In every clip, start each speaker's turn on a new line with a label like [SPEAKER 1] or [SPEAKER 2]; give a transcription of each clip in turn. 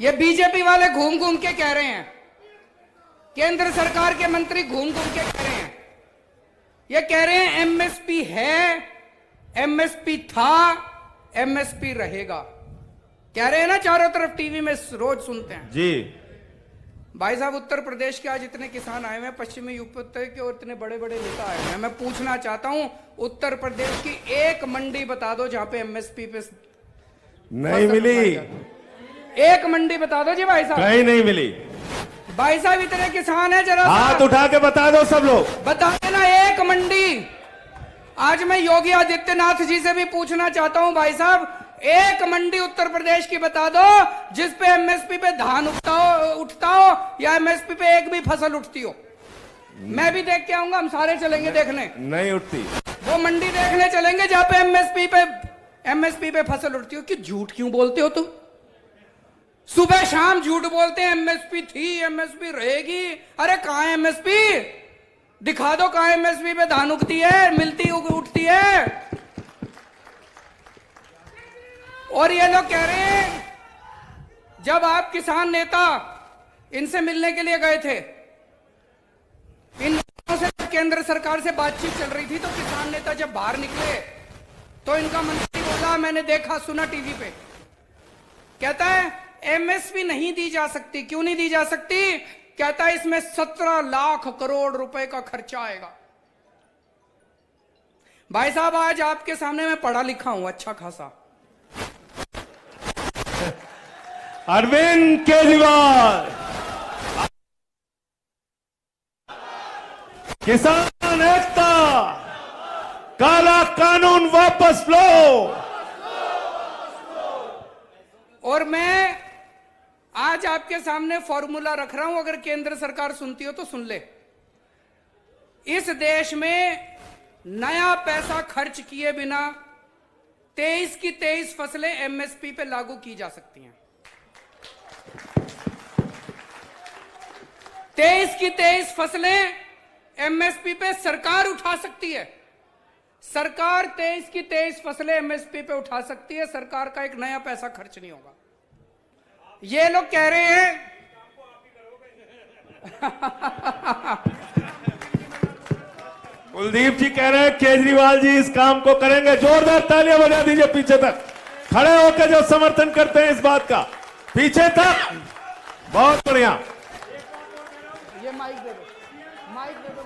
[SPEAKER 1] ये बीजेपी वाले घूम घूम के कह रहे हैं, केंद्र सरकार के मंत्री घूम घूम के कह रहे हैं, ये कह रहे हैं एमएसपी है, एमएसपी था, एमएसपी रहेगा। कह रहे हैं ना, चारों तरफ टीवी में रोज सुनते हैं
[SPEAKER 2] जी।
[SPEAKER 1] भाई साहब, उत्तर प्रदेश के आज इतने किसान आए हुए हैं, पश्चिमी यूपी के, और इतने बड़े बड़े नेता आए हैं। मैं पूछना चाहता हूं, उत्तर प्रदेश की एक मंडी बता दो जहां पे एमएसपी पे
[SPEAKER 2] नहीं मिली।
[SPEAKER 1] एक मंडी बता दो जी भाई साहब।
[SPEAKER 2] कहीं नहीं मिली।
[SPEAKER 1] भाई साहब, इतने किसान हैं, जरा
[SPEAKER 2] हाथ उठा के बता दो सब लोग,
[SPEAKER 1] बता देना एक मंडी। आज मैं योगी आदित्यनाथ जी से भी पूछना चाहता हूं, भाई साहब, एक मंडी उत्तर प्रदेश की बता दो जिस पे एमएसपी पे धान उठता हो या एमएसपी पे एक भी फसल उठती हो। मैं भी देख के आऊंगा, हम सारे चलेंगे देखने।
[SPEAKER 2] नहीं उठती।
[SPEAKER 1] वो मंडी देखने चलेंगे जहां पे एमएसपी पे फसल उठती हो। कि झूठ क्यों बोलते हो तुम? सुबह शाम झूठ बोलते हैं, एमएसपी थी, एमएसपी रहेगी। अरे कहां है एमएसपी? दिखा दो कहां एमएसपी पे धान उगती है, मिलती उठती है। और ये लोग कह रहे हैं, जब आप किसान नेता इनसे मिलने के लिए गए थे, इन लोगों से केंद्र सरकार से बातचीत चल रही थी, तो किसान नेता जब बाहर निकले तो इनका मंत्री बोला, मैंने देखा सुना टीवी पे, कहता है एमएसपी नहीं दी जा सकती। क्यों नहीं दी जा सकती? कहता है इसमें 17 लाख करोड़ रुपए का खर्चा आएगा। भाई साहब, आज आपके सामने मैं पढ़ा लिखा हूं अच्छा खासा।
[SPEAKER 2] अरविंद केजरीवाल, किसान एकता, काला कानून वापस लो।
[SPEAKER 1] और मैं आज आपके सामने फॉर्मूला रख रहा हूं, अगर केंद्र सरकार सुनती हो तो सुन ले। इस देश में नया पैसा खर्च किए बिना 23 की 23 फसलें एमएसपी पे लागू की जा सकती हैं। 23 की 23 फसलें एमएसपी पे सरकार उठा सकती है। सरकार 23 की 23 फसलें एमएसपी पे उठा सकती है, सरकार का एक नया पैसा खर्च नहीं होगा। ये लोग कह रहे हैं
[SPEAKER 2] कुलदीप जी कह रहे हैं केजरीवाल जी इस काम को करेंगे। जोरदार तालियां बजा दीजिए पीछे तक खड़े होकर जो समर्थन करते हैं इस बात का, पीछे तक। बहुत बढ़िया।
[SPEAKER 1] ये माइक दे दो, माइक दे दो।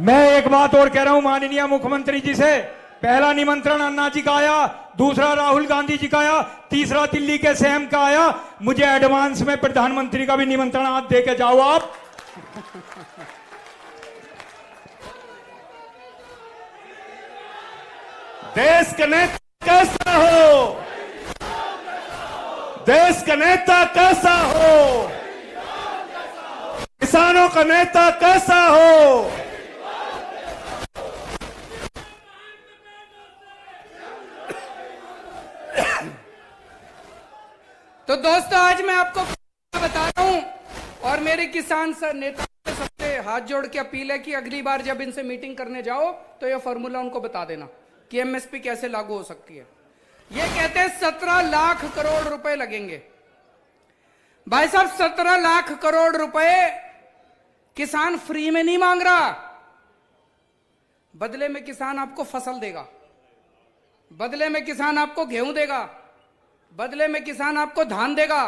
[SPEAKER 3] मैं एक बात और कह रहा हूं माननीय मुख्यमंत्री जी से। पहला निमंत्रण अन्ना जी का आया, दूसरा राहुल गांधी जी का आया, तीसरा दिल्ली के सीएम का आया। मुझे एडवांस में प्रधानमंत्री का भी निमंत्रण आज दे के जाओ आप।
[SPEAKER 2] देश का नेता कैसा हो, देश का नेता कैसा हो, किसानों का नेता कैसा हो।
[SPEAKER 1] तो दोस्तों, आज मैं आपको बता रहा हूं, और मेरे किसान नेता सबसे हाथ जोड़ के अपील है कि अगली बार जब इनसे मीटिंग करने जाओ तो ये फॉर्मूला उनको बता देना कि एमएसपी कैसे लागू हो सकती है। ये कहते हैं 17 लाख करोड़ रुपए लगेंगे। भाई साहब, 17 लाख करोड़ रुपए किसान फ्री में नहीं मांग रहा। बदले में किसान आपको फसल देगा, बदले में किसान आपको गेहूं देगा, बदले में किसान आपको धान देगा,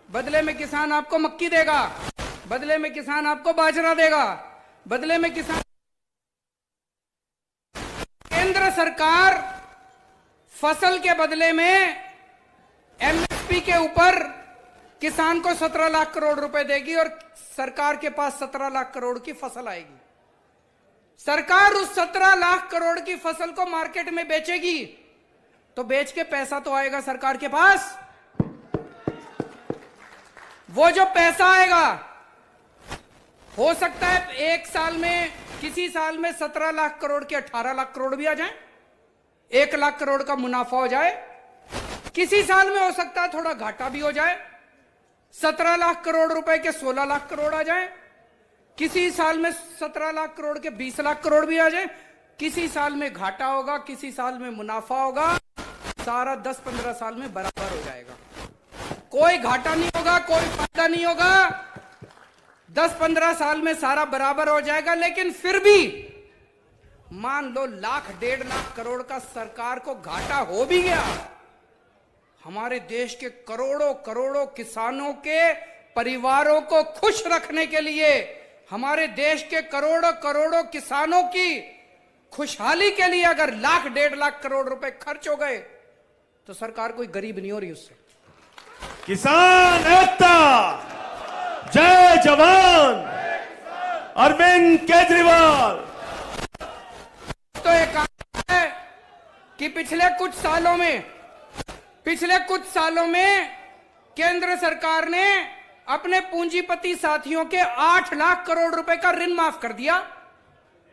[SPEAKER 1] बदले में किसान आपको मक्की देगा, बदले में किसान आपको बाजरा देगा, बदले में किसान। केंद्र सरकार फसल के बदले में एमएसपी के ऊपर किसान को 17 लाख करोड़ रुपए देगी, और सरकार के पास 17 लाख करोड़ की फसल आएगी। सरकार उस 17 लाख करोड़ की फसल को मार्केट में बेचेगी, तो बेच के पैसा तो आएगा सरकार के पास। वो जो पैसा आएगा, हो सकता है एक साल में, किसी साल में 17 लाख करोड़ के 18 लाख करोड़ भी आ जाए, 1 लाख करोड़ का मुनाफा हो जाए। किसी साल में हो सकता है थोड़ा घाटा भी हो जाए, 17 लाख करोड़ रुपए के 16 लाख करोड़ आ जाए। किसी साल में 17 लाख करोड़ के 20 लाख करोड़ भी आ जाए। किसी साल में घाटा होगा, किसी साल में मुनाफा होगा। सारा 10-15 साल में बराबर हो जाएगा। कोई घाटा नहीं होगा, कोई फायदा नहीं होगा, 10-15 साल में सारा बराबर हो जाएगा। लेकिन फिर भी मान लो 1,00,000-1,50,000 करोड़ का सरकार को घाटा हो भी गया, हमारे देश के करोड़ों करोड़ों किसानों के परिवारों को खुश रखने के लिए, हमारे देश के करोड़ों करोड़ों किसानों की खुशहाली के लिए अगर 1,00,000-1,50,000 करोड़ रुपए खर्च हो गए तो सरकार कोई गरीब नहीं हो रही उससे।
[SPEAKER 2] किसान एकता, जय जवान, अरविंद केजरीवाल।
[SPEAKER 1] तो एक है कि पिछले कुछ सालों में केंद्र सरकार ने अपने पूंजीपति साथियों के 8 लाख करोड़ रुपए का ऋण माफ कर दिया,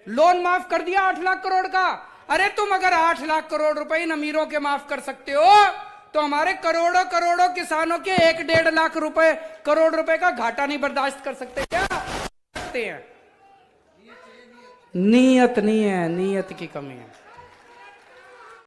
[SPEAKER 1] लोन माफ कर दिया 8 लाख करोड़ का। अरे तुम अगर 8 लाख करोड़ रुपए इन अमीरों के माफ कर सकते हो तो हमारे करोड़ों करोड़ों किसानों के 1-1.5 लाख करोड़ रुपए का घाटा नहीं बर्दाश्त कर सकते क्या? सकते हैं। नीयत नहीं है, नीयत की कमी है।